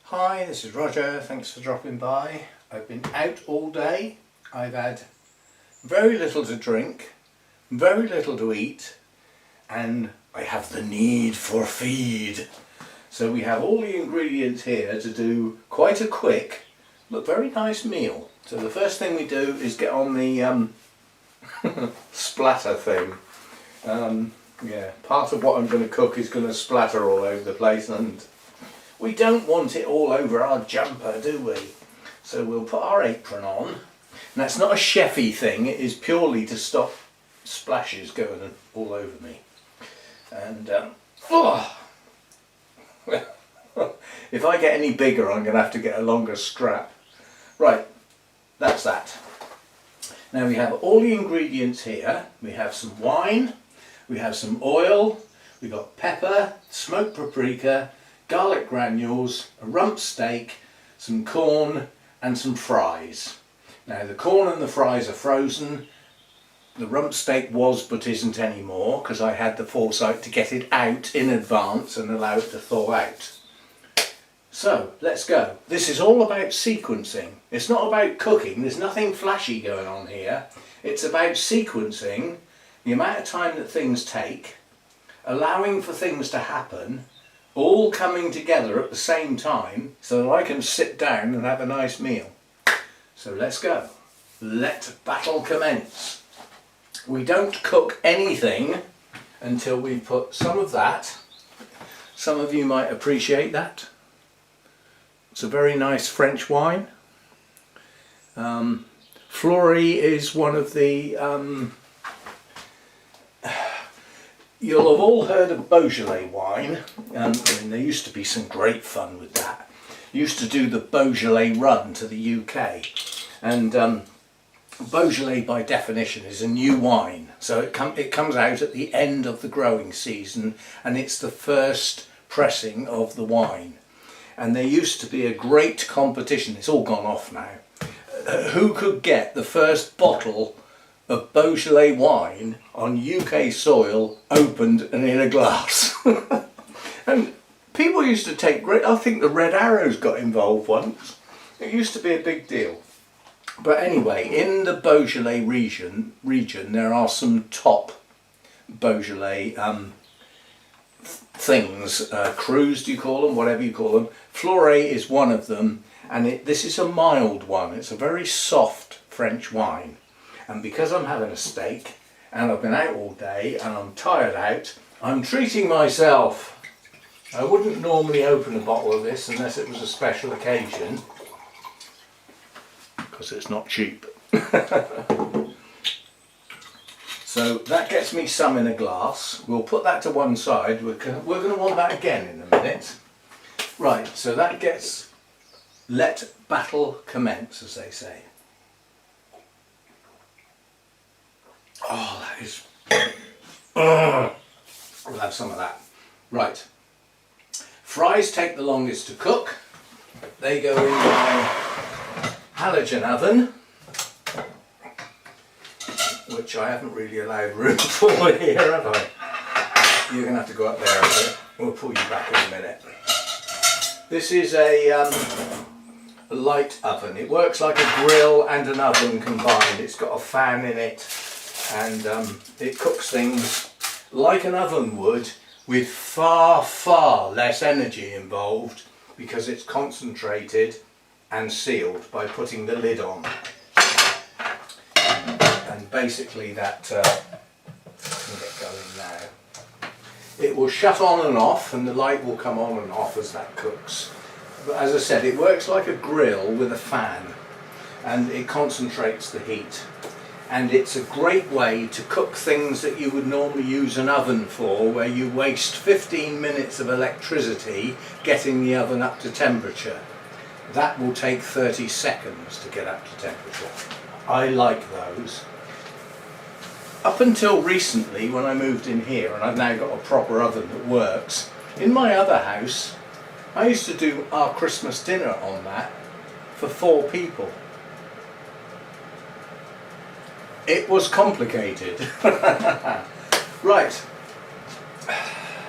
Hi, this is Roger. Thanks for dropping by. I've been out all day. I've had very little to drink, very little to eat, and I have the need for feed. So we have all the ingredients here to do quite a quick, but very nice meal. So the first thing we do is get on the splatter thing. Yeah, part of what I'm going to cook is going to splatter all over the place, and we don't want it all over our jumper, do we? So we'll put our apron on. And that's not a chefy thing, it is purely to stop splashes going all over me. And if I get any bigger, I'm going to have to get a longer strap. Right, that's that. Now we have all the ingredients here. We have some wine, we have some oil, we've got pepper, smoked paprika, garlic granules, a rump steak, some corn and some fries. Now the corn and the fries are frozen. The rump steak was but isn't anymore because I had the foresight to get it out in advance and allow it to thaw out. So let's go. This is all about sequencing. It's not about cooking. There's nothing flashy going on here. It's about sequencing, the amount of time that things take, allowing for things to happen, all coming together at the same time so that I can sit down and have a nice meal. So let's go. Let battle commence. We don't cook anything until we put some of that. Some of you might appreciate that. It's a very nice French wine. Fleury is one of the you'll have all heard of Beaujolais wine. I mean, there used to be some great fun with that. Used to do the Beaujolais run to the UK, and Beaujolais by definition is a new wine, so it comes out at the end of the growing season, and it's the first pressing of the wine. And there used to be a great competition, it's all gone off now, who could get the first bottle of Beaujolais wine on UK soil, opened and in a glass. And people used to take great, I think the Red Arrows got involved once. It used to be a big deal. But anyway, in the Beaujolais region there are some top Beaujolais things, crus do you call them, whatever you call them. Fleury is one of them, and this is a mild one. It's a very soft French wine. And because I'm having a steak and I've been out all day and I'm tired out, I'm treating myself. I wouldn't normally open a bottle of this unless it was a special occasion, because it's not cheap. So that gets me some in a glass. We'll put that to one side. We're going to want that again in a minute. Right, so that gets let battle commence, as they say. Oh, that is... We'll have some of that. Right. Fries take the longest to cook. They go in my halogen oven, which I haven't really allowed room for here, have I? You're going to have to go up there a bit. We'll pull you back in a minute. This is a light oven. It works like a grill and an oven combined. It's got a fan in it, and it cooks things like an oven would, with far, far less energy involved, because it's concentrated and sealed by putting the lid on. And basically that, can get going now. It will shut on and off, and the light will come on and off as that cooks. But as I said, it works like a grill with a fan, and it concentrates the heat. And it's a great way to cook things that you would normally use an oven for, where you waste 15 minutes of electricity getting the oven up to temperature. That will take 30 seconds to get up to temperature. I like those. Up until recently, when I moved in here, and I've now got a proper oven that works, in my other house I used to do our Christmas dinner on that for 4 people. It was complicated. Right,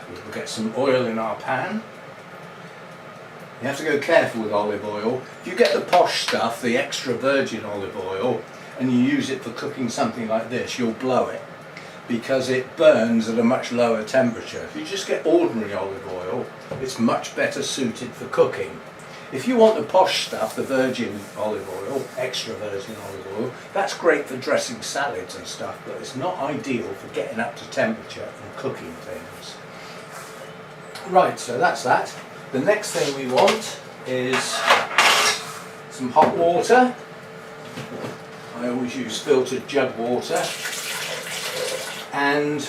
we'll get some oil in our pan. You have to go careful with olive oil. If you get the posh stuff, the extra virgin olive oil, and you use it for cooking something like this, you'll blow it because it burns at a much lower temperature. If you just get ordinary olive oil, it's much better suited for cooking. If you want the posh stuff, the virgin olive oil, extra virgin olive oil, that's great for dressing salads and stuff, but it's not ideal for getting up to temperature and cooking things. Right, so that's that. The next thing we want is some hot water. I always use filtered jug water. And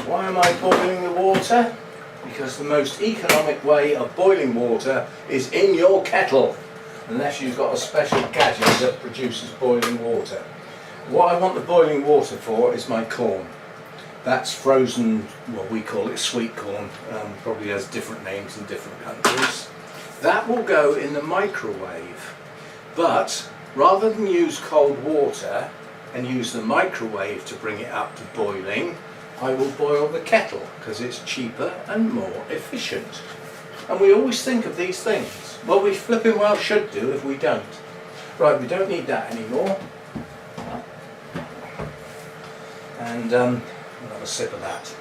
why am I boiling the water? Because the most economic way of boiling water is in your kettle, unless you've got a special gadget that produces boiling water. What I want the boiling water for is my corn. That's frozen, well, we call it sweet corn, probably has different names in different countries. That will go in the microwave, but rather than use cold water and use the microwave to bring it up to boiling, I will boil the kettle because it's cheaper and more efficient. And we always think of these things. Well, we flipping well should do if we don't. Right, we don't need that anymore. And I'll have a sip of that.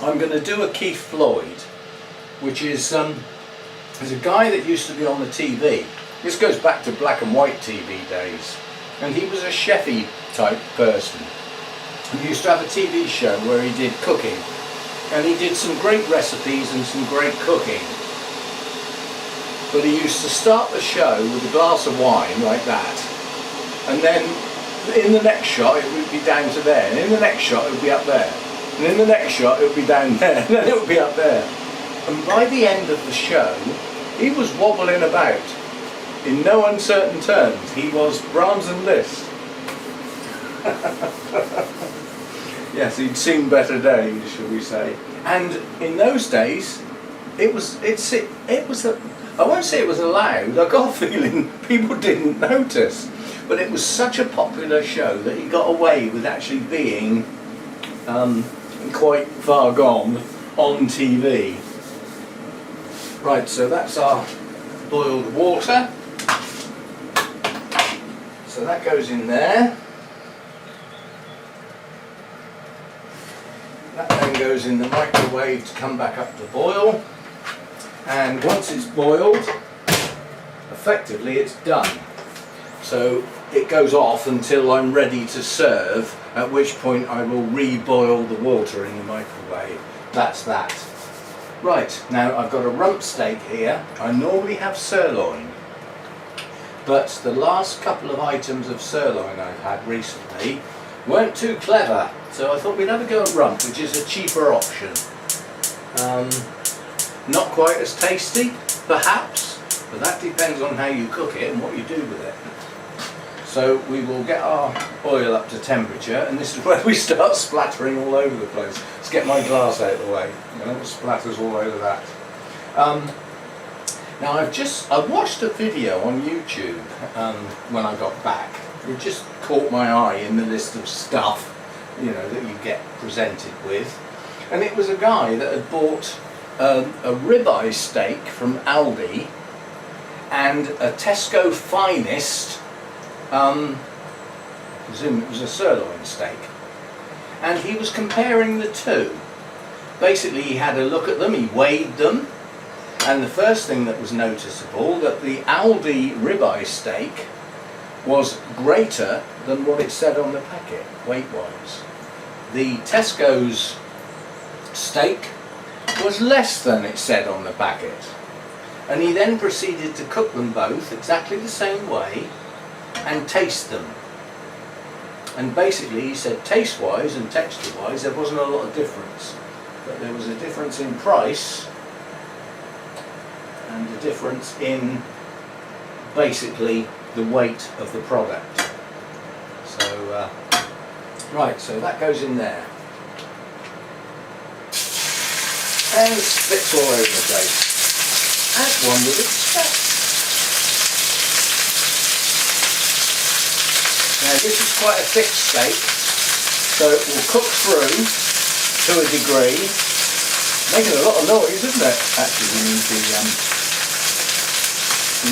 I'm going to do a Keith Floyd, which is there's a guy that used to be on the TV. This goes back to black and white TV days. And he was a chefy type person. He used to have a TV show where he did cooking. And he did some great recipes and some great cooking. But he used to start the show with a glass of wine like that. And then in the next shot it would be down to there. And in the next shot it would be up there. And in the next shot it would be down there. And then it would be up there. And by the end of the show he was wobbling about. In no uncertain terms, he was Brahms and Liszt. Yes, he'd seen better days, shall we say. And in those days, I won't say it was allowed. I got a feeling people didn't notice. But it was such a popular show that he got away with actually being quite far gone on TV. Right, so that's our boiled water. So that goes in there. That then goes in the microwave to come back up to boil. And once it's boiled, effectively it's done. So it goes off until I'm ready to serve, at which point I will re-boil the water in the microwave. That's that. Right, now I've got a rump steak here. I normally have sirloin. But the last couple of items of sirloin I've had recently weren't too clever, so I thought we'd have a go at rump, which is a cheaper option. Not quite as tasty, perhaps, but that depends on how you cook it and what you do with it. So we will get our oil up to temperature, and this is where we start splattering all over the place. Let's get my glass out of the way, you know, it splatters all over that. Now I've watched a video on YouTube when I got back. It just caught my eye in the list of stuff, you know, that you get presented with. And it was a guy that had bought a ribeye steak from Aldi and a Tesco Finest, I presume it was a sirloin steak. And he was comparing the two. Basically he had a look at them, he weighed them. And the first thing that was noticeable, that the Aldi ribeye steak was greater than what it said on the packet, weight-wise. The Tesco's steak was less than it said on the packet. And he then proceeded to cook them both exactly the same way and taste them. And basically he said taste-wise and texture-wise there wasn't a lot of difference. But there was a difference in price and a difference in basically the weight of the product. So, right, so that goes in there. And spits all over the place, as one would expect. Now this is quite a thick steak, so it will cook through to a degree. Making a lot of noise, isn't it? Actually, we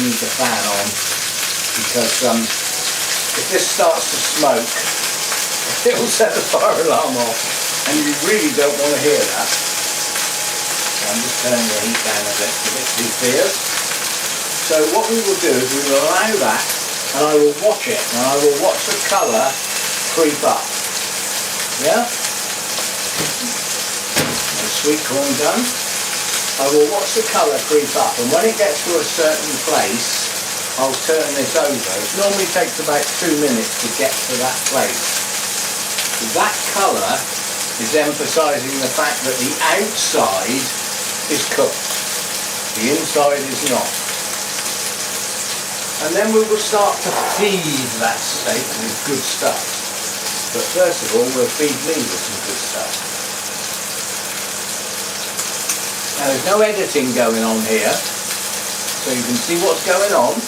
need the fan on, because if this starts to smoke, it will set the fire alarm off, and you really don't want to hear that. So I'm just turning the heat down a bit, it's a bit too fierce. So what we will do is we will allow that, and I will watch it, and I will watch the colour creep up. Yeah? The sweet corn done. I will watch the colour creep up, and when it gets to a certain place, I'll turn this over. It normally takes about 2 minutes to get to that place. That colour is emphasising the fact that the outside is cooked, the inside is not. And then we will start to feed that steak with good stuff. But first of all, we'll feed me with some good stuff. Now there's no editing going on here, so you can see what's going on.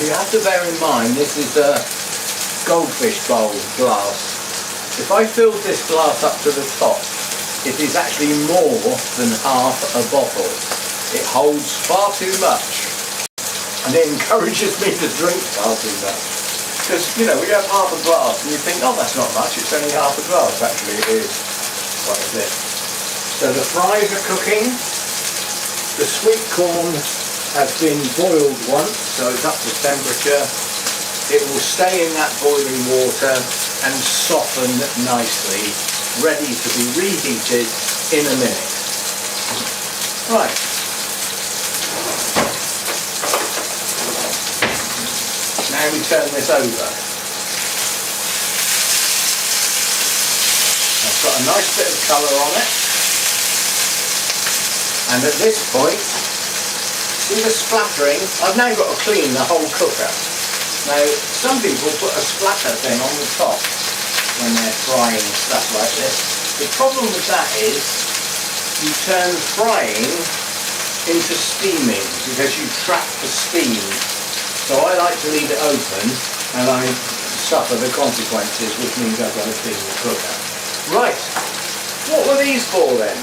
You have to bear in mind this is a goldfish bowl glass. If I filled this glass up to the top, it is actually more than half a bottle. It holds far too much. And it encourages me to drink far too much. Because, you know, we have half a glass and you think, oh, that's not much, it's only half a glass. Actually, it is quite a bit. So the fries are cooking. The sweet corn has been boiled once, so it's up to temperature. It will stay in that boiling water and soften nicely, ready to be reheated in a minute. Right. Now we turn this over. I've got a nice bit of colour on it. And at this point, see the splattering? I've now got to clean the whole cooker. Now, some people put a splatter thing on the top when they're frying stuff like this. The problem with that is you turn frying into steaming because you trap the steam. So I like to leave it open and I suffer the consequences, which means I've got to clean the cooker. Right, what were these for then?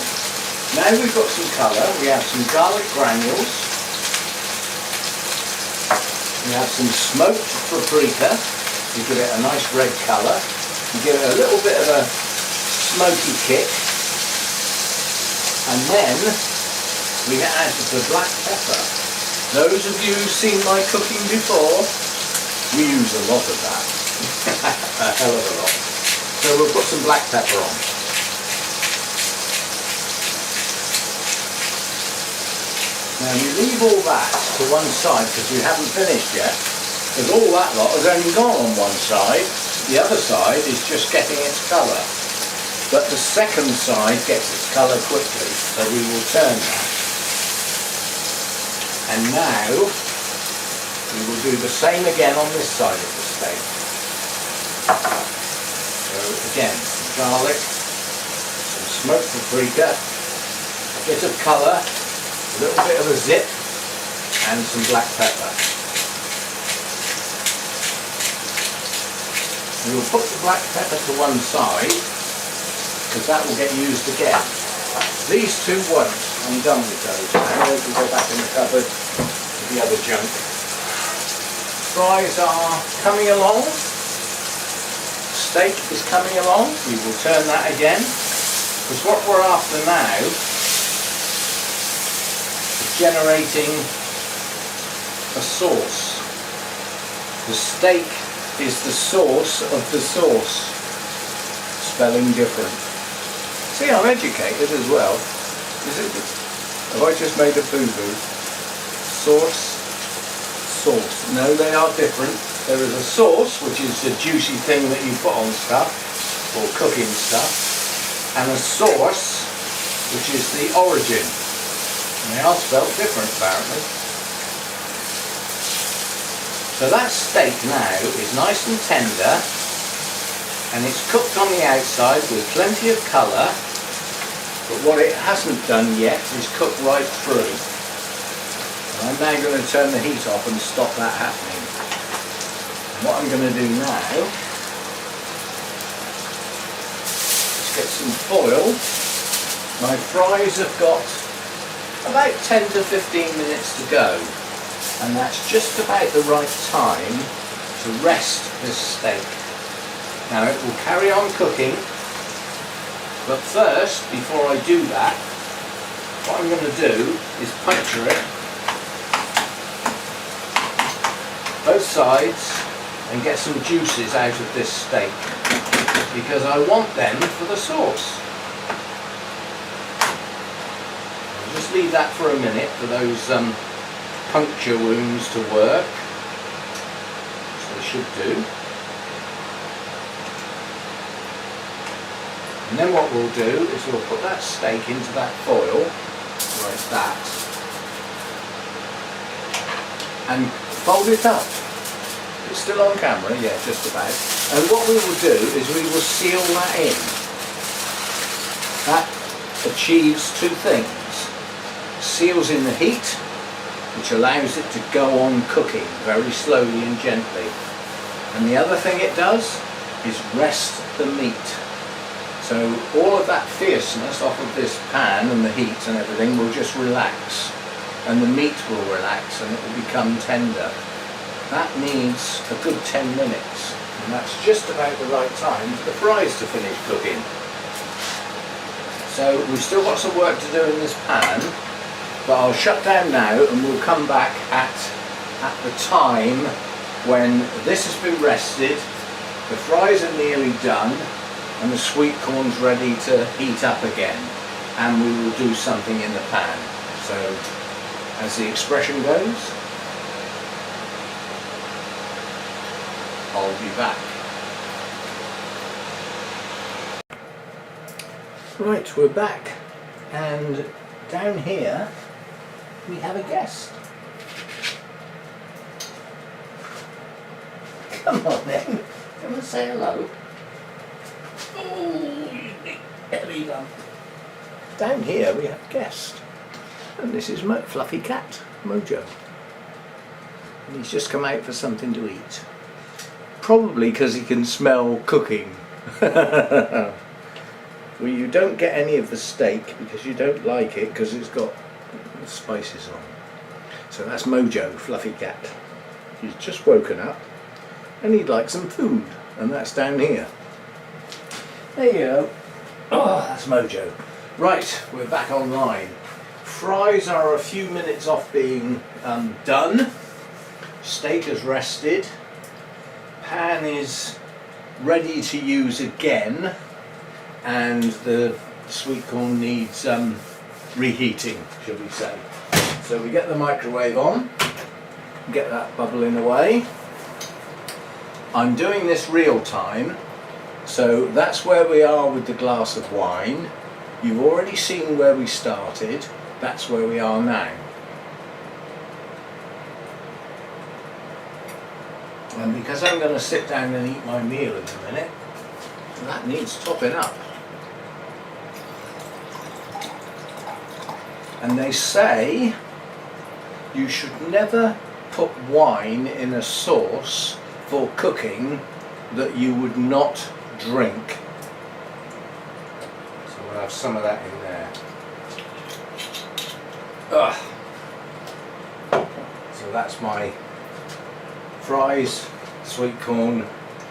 Now we've got some colour, we have some garlic granules, we have some smoked paprika, you give it a nice red colour, you give it a little bit of a smoky kick, and then we add the black pepper. Those of you who've seen my cooking before, we use a lot of that. A hell of a lot. So we'll put some black pepper on. Now we leave all that to one side because we haven't finished yet. Because all that lot has only gone on one side. The other side is just getting its colour. But the second side gets its colour quickly. So we will turn that. And now, we will do the same again on this side of the steak. So again, some garlic, some smoked paprika, a bit of colour, a little bit of a zip, and some black pepper. We will put the black pepper to one side, because that will get used again. These two won't. I'm done with those now. Those will go back in the cupboard with the other junk. Fries are coming along. Steak is coming along. We will turn that again. Because what we're after now is generating a sauce. The steak is the source of the sauce. Spelling different. See, I'm educated as well. Have I just made a boo-boo? Sauce, sauce. No, they are different. There is a sauce, which is the juicy thing that you put on stuff, or cooking stuff, and a sauce, which is the origin. And they are spelled different, apparently. So that steak now is nice and tender, and it's cooked on the outside with plenty of colour. But what it hasn't done yet is cook right through. And I'm now going to turn the heat off and stop that happening. And what I'm going to do now is get some foil. My fries have got about 10 to 15 minutes to go, and that's just about the right time to rest this steak. Now it will carry on cooking, but first, before I do that, what I'm going to do is puncture it both sides and get some juices out of this steak, because I want them for the sauce. I'll just leave that for a minute for those puncture wounds to work, which they should do. And then what we'll do is we'll put that steak into that foil, like that, and fold it up. It's still on camera, yeah, just about. And what we will do is we will seal that in. That achieves two things. Seals in the heat, which allows it to go on cooking very slowly and gently. And the other thing it does is rest the meat. So all of that fierceness off of this pan and the heat and everything will just relax, and the meat will relax and it will become tender. That needs a good 10 minutes, and that's just about the right time for the fries to finish cooking. So we've still got some work to do in this pan, but I'll shut down now and we'll come back at the time when this has been rested, the fries are nearly done, and the sweet corn's ready to heat up again, and we will do something in the pan. So, as the expression goes, I'll be back. Right, we're back, and down here we have a guest. Come on then, come and say hello. Down here we have a guest, and this is Fluffy Cat, Mojo, and he's just come out for something to eat, probably because he can smell cooking. Well, you don't get any of the steak because you don't like it because it's got spices on. So that's Mojo, Fluffy Cat. He's just woken up and he'd like some food, and that's down here. There you go. Oh, that's Mojo. Right, we're back online. Fries are a few minutes off being done. Steak has rested. Pan is ready to use again, and the sweet corn needs reheating, shall we say. So we get the microwave on, get that bubbling away. I'm doing this real time. So that's where we are with the glass of wine. You've already seen where we started. That's where we are now. And because I'm going to sit down and eat my meal in a minute, that needs topping up. And they say you should never put wine in a sauce for cooking that you would not drink. So we'll have some of that in there. Ugh. So that's my fries, sweet corn,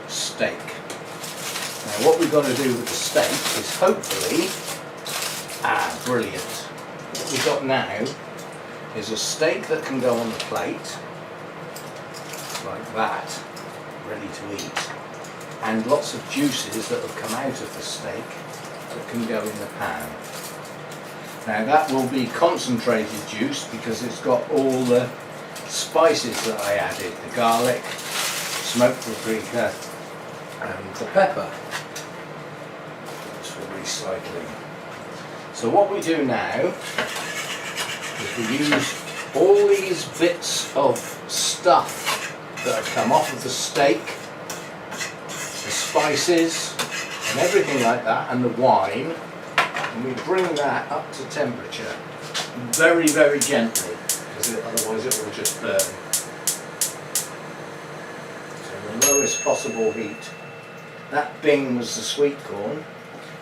steak. Now what we've got to do with the steak is hopefully, brilliant. What we've got now is a steak that can go on the plate, like that, ready to eat. And lots of juices that have come out of the steak that can go in the pan. Now that will be concentrated juice because it's got all the spices that I added, the garlic, smoked paprika and the pepper. That's for recycling. So what we do now is we use all these bits of stuff that have come off of the steak, the spices and everything like that, and the wine, and we bring that up to temperature very, very gently, because otherwise it will just burn. So the lowest possible heat. That bing was the sweet corn,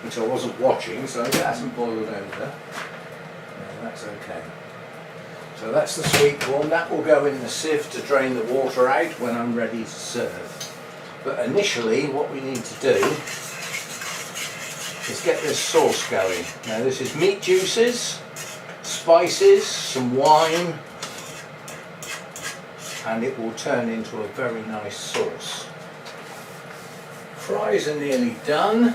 which I wasn't watching, so it hasn't boiled over. No, that's okay. So that's the sweet corn. That will go in the sieve to drain the water out when I'm ready to serve. But initially what we need to do is get this sauce going. Now this is meat juices, spices, some wine, and it will turn into a very nice sauce. Fries are nearly done.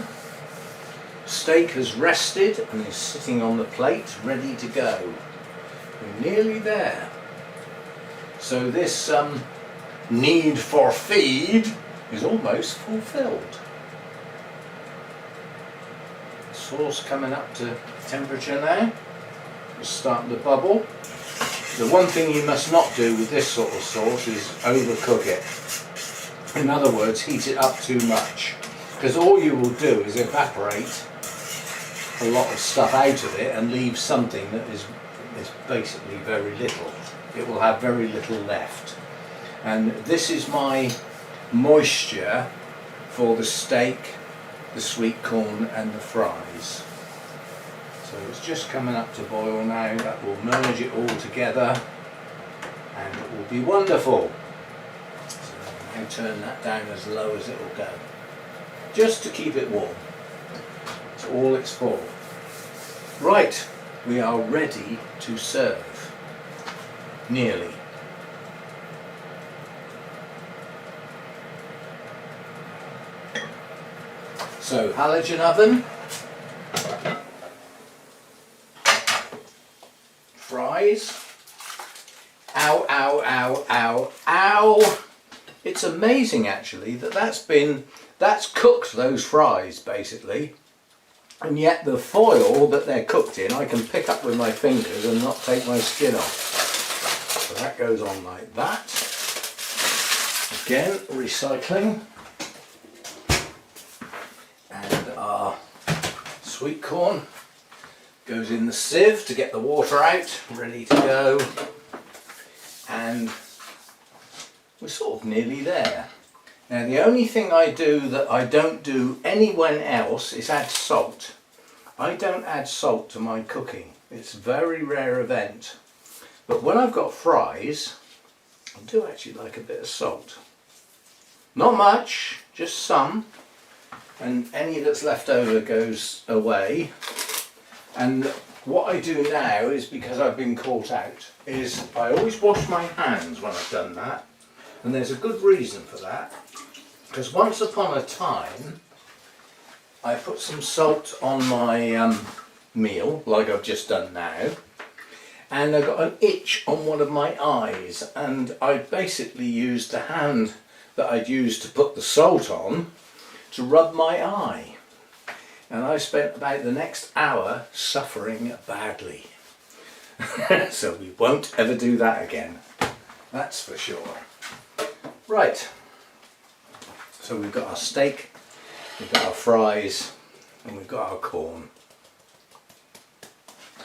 Steak has rested and is sitting on the plate ready to go. We're nearly there. So this need for feed is almost fulfilled. Sauce coming up to temperature now. It's starting to bubble. The one thing you must not do with this sort of sauce is overcook it. In other words, heat it up too much, because all you will do is evaporate a lot of stuff out of it and leave something that is basically very little. It will have very little left. And this is my moisture for the steak, the sweet corn and the fries. So it's just coming up to boil now. That will merge it all together and it will be wonderful. So now turn that down as low as it will go, just to keep it warm. That's all it's for. Right, we are ready to serve. Nearly. So, halogen oven, fries. Ow, ow, ow, ow, ow. It's amazing actually that that's cooked, those fries basically. And yet the foil that they're cooked in, I can pick up with my fingers and not take my skin off. So that goes on like that. Again, recycling. And our sweet corn goes in the sieve to get the water out, ready to go. And we're sort of nearly there. Now the only thing I do that I don't do anywhere else is add salt. I don't add salt to my cooking. It's a very rare event. But when I've got fries, I do actually like a bit of salt. Not much, just some. And any that's left over goes away. And what I do now is, because I've been caught out, is I always wash my hands when I've done that. And there's a good reason for that. Because once upon a time, I put some salt on my meal, like I've just done now, and I got an itch on one of my eyes, and I basically used the hand that I'd used to put the salt on to rub my eye. And I spent about the next hour suffering badly. So we won't ever do that again, that's for sure. Right. So we've got our steak, we've got our fries, and we've got our corn.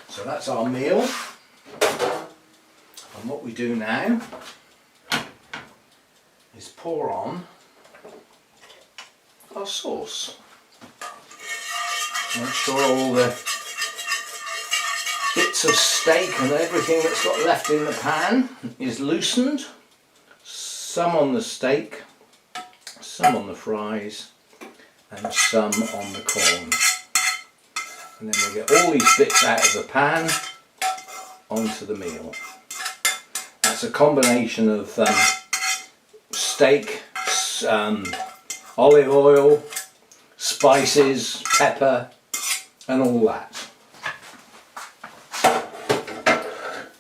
So that's our meal. And what we do now is pour on our sauce. Make sure all the bits of steak and everything that's got left in the pan is loosened. Some on the steak, some on the fries, and some on the corn. And then we get all these bits out of the pan onto the meal. That's a combination of steak, olive oil, spices, pepper, and all that.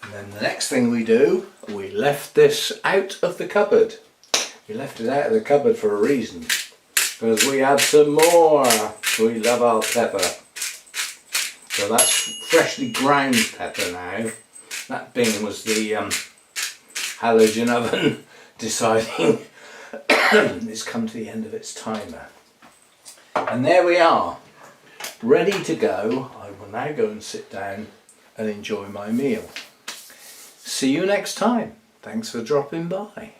And then the next thing we do, we left this out of the cupboard. We left it out of the cupboard for a reason, because we add some more. We love our pepper. So that's freshly ground pepper now. That being was the halogen oven deciding it's come to the end of its timer. And there we are, ready to go. I will now go and sit down and enjoy my meal. See you next time. Thanks for dropping by.